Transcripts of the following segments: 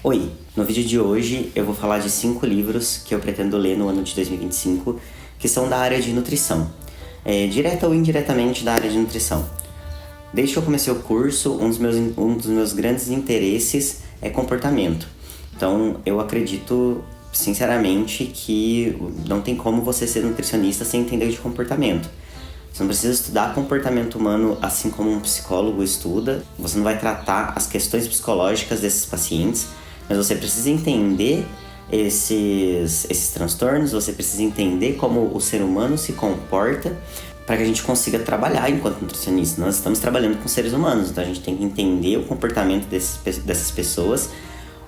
Oi, no vídeo de hoje eu vou falar de 5 livros que eu pretendo ler no ano de 2025, que são da área de nutrição, direta ou indiretamente da área de nutrição. Desde que eu comecei o curso, um dos meus grandes interesses é comportamento. Então eu acredito sinceramente que não tem como você ser nutricionista sem entender de comportamento. Você não precisa estudar comportamento humano assim como um psicólogo estuda. Você não vai tratar as questões psicológicas desses pacientes, mas você precisa entender esses transtornos, você precisa entender como o ser humano se comporta para que a gente consiga trabalhar enquanto nutricionista. Nós estamos trabalhando com seres humanos, então a gente tem que entender o comportamento dessas pessoas,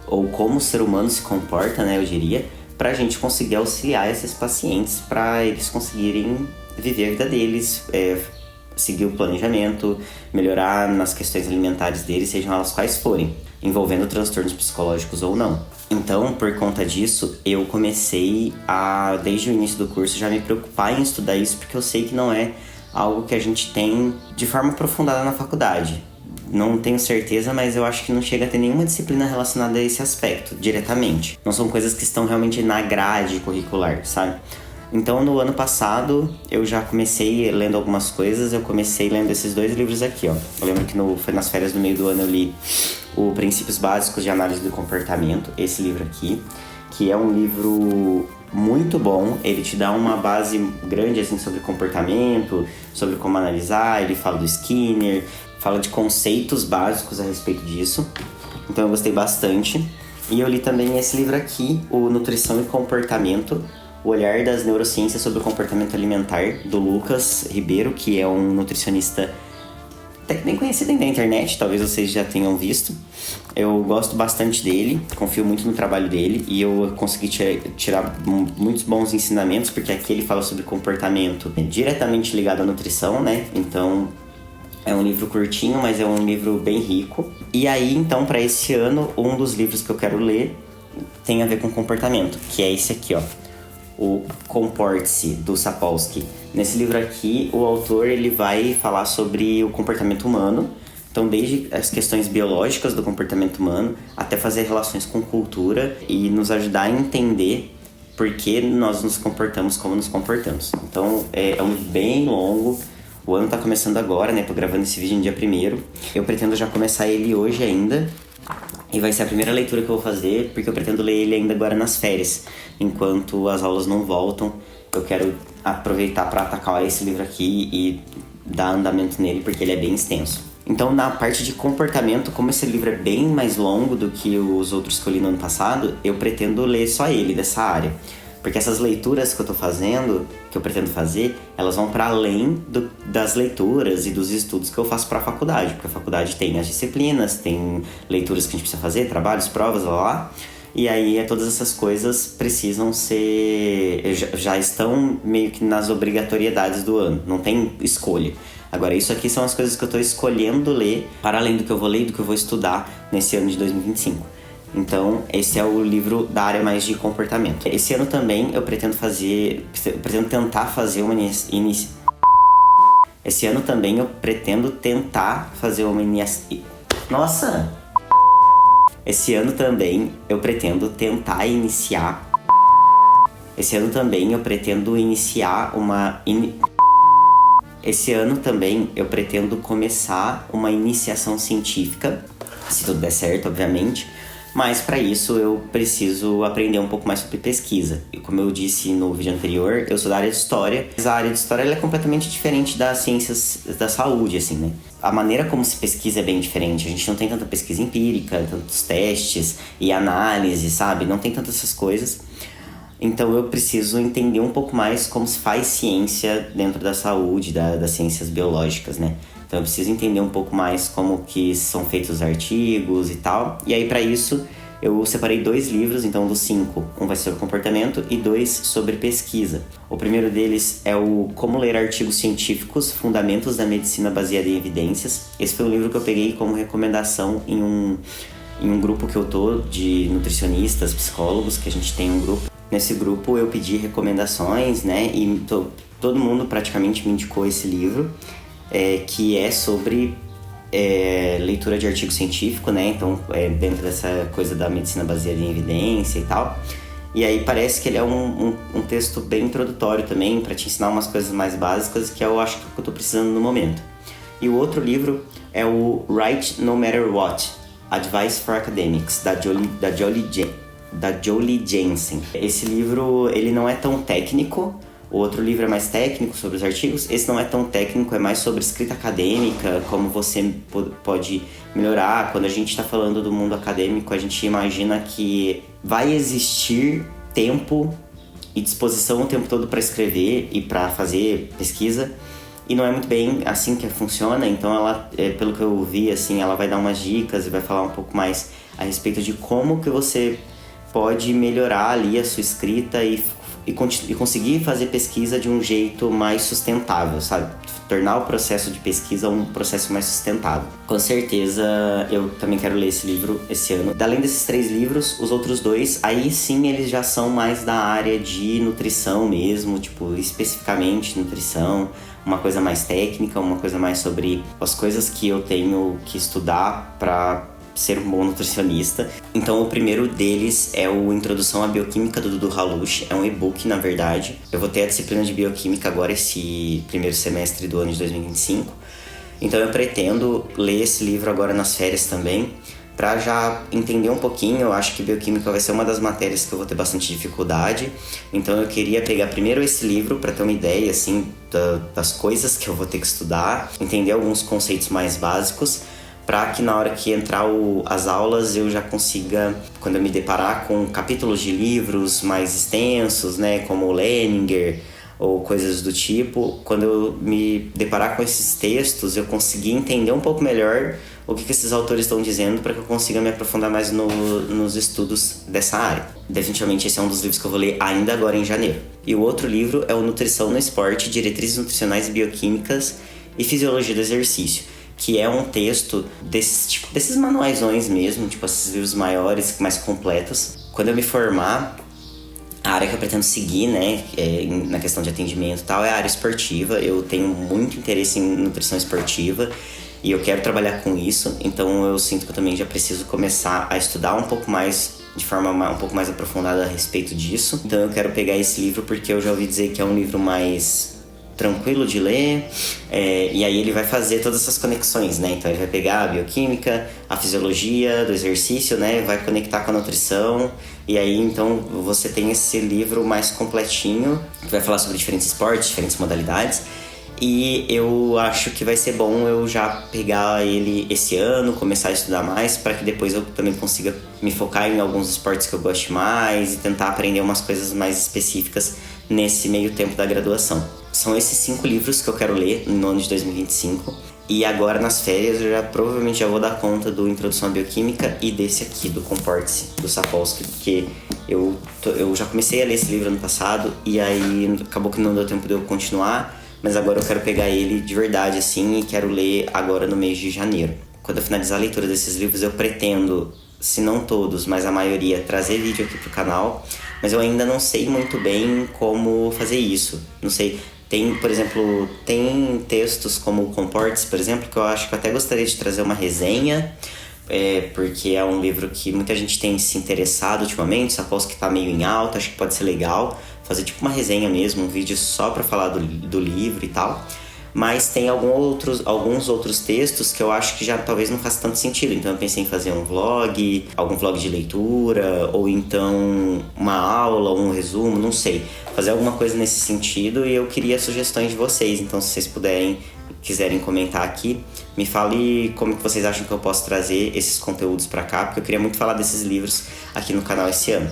ou como o ser humano se comporta, né, eu diria, para a gente conseguir auxiliar esses pacientes para eles conseguirem viver a vida deles, seguir o planejamento, melhorar nas questões alimentares deles, sejam elas quais forem, envolvendo transtornos psicológicos ou não. Então, por conta disso, eu comecei desde o início do curso, já me preocupar em estudar isso, porque eu sei que não é algo que a gente tem de forma aprofundada na faculdade. Não tenho certeza, mas eu acho que não chega a ter nenhuma disciplina relacionada a esse aspecto, diretamente. Não são coisas que estão realmente na grade curricular, sabe? Então, no ano passado, eu já comecei lendo algumas coisas. Eu comecei lendo esses 2 livros aqui, ó. Eu lembro que foi nas férias do meio do ano eu li o Princípios Básicos de Análise do Comportamento, esse livro aqui, que é um livro muito bom. Ele te dá uma base grande, assim, sobre comportamento, sobre como analisar. Ele fala do Skinner, fala de conceitos básicos a respeito disso. Então, eu gostei bastante. E eu li também esse livro aqui, o Nutrição e Comportamento, O Olhar das Neurociências sobre o Comportamento Alimentar, do Lucas Ribeiro, que é um nutricionista até bem conhecido na internet, talvez vocês já tenham visto. Eu gosto bastante dele, confio muito no trabalho dele e eu consegui tirar muitos bons ensinamentos, porque aqui ele fala sobre comportamento diretamente ligado à nutrição, né? Então é um livro curtinho, mas é um livro bem rico. E aí, então, para esse ano, um dos livros que eu quero ler tem a ver com comportamento, que é esse aqui, ó. O Comporte-se, do Sapolsky. Nesse livro aqui, o autor ele vai falar sobre o comportamento humano. Então, desde as questões biológicas do comportamento humano, até fazer relações com cultura e nos ajudar a entender por que nós nos comportamos como nos comportamos. Então, é um livro bem longo. O ano tá começando agora, né? Tô gravando esse vídeo no dia 1º. Eu pretendo já começar ele hoje ainda. E vai ser a primeira leitura que eu vou fazer, porque eu pretendo ler ele ainda agora nas férias. Enquanto as aulas não voltam, eu quero aproveitar para atacar esse livro aqui e dar andamento nele, porque ele é bem extenso. Então, na parte de comportamento, como esse livro é bem mais longo do que os outros que eu li no ano passado, eu pretendo ler só ele, dessa área. Porque essas leituras que eu tô fazendo, que eu pretendo fazer, elas vão para além das leituras e dos estudos que eu faço para a faculdade. Porque a faculdade tem as disciplinas, tem leituras que a gente precisa fazer, trabalhos, provas, lá. E aí todas essas coisas precisam ser... já estão meio que nas obrigatoriedades do ano, não tem escolha. Agora, isso aqui são as coisas que eu tô escolhendo ler, para além do que eu vou ler e do que eu vou estudar nesse ano de 2025. Então, esse é o livro da área mais de comportamento. Esse ano também eu pretendo tentar fazer uma Esse ano também eu pretendo tentar fazer uma Nossa! Esse ano também eu pretendo tentar iniciar... Esse ano também eu pretendo iniciar uma... Esse ano também eu pretendo começar uma iniciação científica, se tudo der certo, obviamente. Mas para isso eu preciso aprender um pouco mais sobre pesquisa. E como eu disse no vídeo anterior, eu sou da área de história. Mas a área de história ela é completamente diferente das ciências da saúde, assim, né? A maneira como se pesquisa é bem diferente. A gente não tem tanta pesquisa empírica, tantos testes e análise, sabe? Não tem tantas essas coisas. Então eu preciso entender um pouco mais como se faz ciência dentro da saúde, das ciências biológicas, né? Então eu preciso entender um pouco mais como que são feitos os artigos e tal. E aí para isso eu separei 2 livros, então dos 5. Um vai ser sobre comportamento e 2 sobre pesquisa. O primeiro deles é o Como Ler Artigos Científicos, Fundamentos da Medicina Baseada em Evidências. Esse foi um livro que eu peguei como recomendação em um grupo que eu tô de nutricionistas, psicólogos, que a gente tem um grupo. Nesse grupo eu pedi recomendações, né? E todo mundo praticamente me indicou esse livro. Que é sobre leitura de artigo científico, né? Então, dentro dessa coisa da medicina baseada em evidência e tal. E aí parece que ele é um texto bem introdutório também, para te ensinar umas coisas mais básicas, que eu acho que eu tô precisando no momento. E o outro livro é o Write No Matter What, Advice for Academics, da Jolie Jensen. Esse livro, ele não é tão técnico. O outro livro é mais técnico sobre os artigos. Esse não é tão técnico, é mais sobre escrita acadêmica, como você pode melhorar. Quando a gente está falando do mundo acadêmico, a gente imagina que vai existir tempo e disposição o tempo todo para escrever e para fazer pesquisa. E não é muito bem assim que funciona. Então ela, pelo que eu vi, assim, ela vai dar umas dicas e vai falar um pouco mais a respeito de como que você pode melhorar ali a sua escrita e conseguir fazer pesquisa de um jeito mais sustentável, sabe? Tornar o processo de pesquisa um processo mais sustentável. Com certeza, eu também quero ler esse livro esse ano. Além desses 3 livros, os outros 2, aí sim eles já são mais da área de nutrição mesmo, tipo, especificamente nutrição, uma coisa mais técnica, uma coisa mais sobre as coisas que eu tenho que estudar para ser um bom nutricionista. Então o primeiro deles é o Introdução à Bioquímica do Dudu Halush, é um e-book na verdade. Eu vou ter a disciplina de Bioquímica agora esse primeiro semestre do ano de 2025, então eu pretendo ler esse livro agora nas férias também, para já entender um pouquinho. Eu acho que Bioquímica vai ser uma das matérias que eu vou ter bastante dificuldade, então eu queria pegar primeiro esse livro para ter uma ideia assim das coisas que eu vou ter que estudar, entender alguns conceitos mais básicos, para que na hora que entrar as aulas eu já consiga, quando eu me deparar com capítulos de livros mais extensos, né, como o Leninger ou coisas do tipo, quando eu me deparar com esses textos, eu conseguir entender um pouco melhor o que esses autores estão dizendo, para que eu consiga me aprofundar mais nos estudos dessa área. Definitivamente esse é um dos livros que eu vou ler ainda agora em janeiro. E o outro livro é o Nutrição no Esporte, Diretrizes Nutricionais e Bioquímicas e Fisiologia do Exercício, que é um texto desses manuaisões mesmo, tipo esses livros maiores, mais completos. Quando eu me formar, a área que eu pretendo seguir, né, na questão de atendimento e tal, é a área esportiva. Eu tenho muito interesse em nutrição esportiva e eu quero trabalhar com isso, então eu sinto que eu também já preciso começar a estudar um pouco mais, de forma um pouco mais aprofundada a respeito disso. Então eu quero pegar esse livro porque eu já ouvi dizer que é um livro mais tranquilo de ler, e aí ele vai fazer todas essas conexões, né? Então ele vai pegar a bioquímica, a fisiologia do exercício, né? Vai conectar com a nutrição, e aí então você tem esse livro mais completinho, que vai falar sobre diferentes esportes, diferentes modalidades, e eu acho que vai ser bom eu já pegar ele esse ano, começar a estudar mais, para que depois eu também consiga me focar em alguns esportes que eu goste mais e tentar aprender umas coisas mais específicas nesse meio tempo da graduação. São esses 5 livros que eu quero ler no ano de 2025. E agora nas férias eu provavelmente já vou dar conta do Introdução à Bioquímica e desse aqui, do Comporte-se, do Sapolsky, porque eu já comecei a ler esse livro ano passado e aí acabou que não deu tempo de eu continuar, mas agora eu quero pegar ele de verdade assim e quero ler agora no mês de janeiro. Quando eu finalizar a leitura desses livros eu pretendo, se não todos, mas a maioria, trazer vídeo aqui pro canal, mas eu ainda não sei muito bem como fazer isso. Não sei, por exemplo, tem textos como o Comporte-se, por exemplo, que eu acho que eu até gostaria de trazer uma resenha, porque é um livro que muita gente tem se interessado ultimamente, Sapolsky tá meio em alta, acho que pode ser legal fazer tipo uma resenha mesmo, um vídeo só para falar do livro e tal. Mas tem alguns outros textos que eu acho que já talvez não faça tanto sentido. Então eu pensei em fazer um vlog, algum vlog de leitura, ou então uma aula, um resumo, não sei. Fazer alguma coisa nesse sentido, e eu queria sugestões de vocês. Então se vocês quiserem comentar aqui, me fale como que vocês acham que eu posso trazer esses conteúdos pra cá, porque eu queria muito falar desses livros aqui no canal esse ano.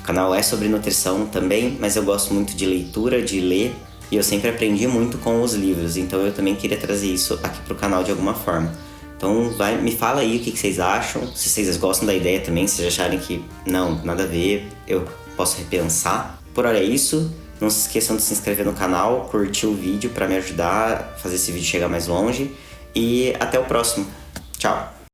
O canal é sobre nutrição também, mas eu gosto muito de leitura, de ler. E eu sempre aprendi muito com os livros, então eu também queria trazer isso aqui pro canal de alguma forma. Então me fala aí o que vocês acham, se vocês gostam da ideia também, se vocês acharem que não, nada a ver, eu posso repensar. Por hora é isso, não se esqueçam de se inscrever no canal, curtir o vídeo para me ajudar a fazer esse vídeo chegar mais longe. E até o próximo. Tchau!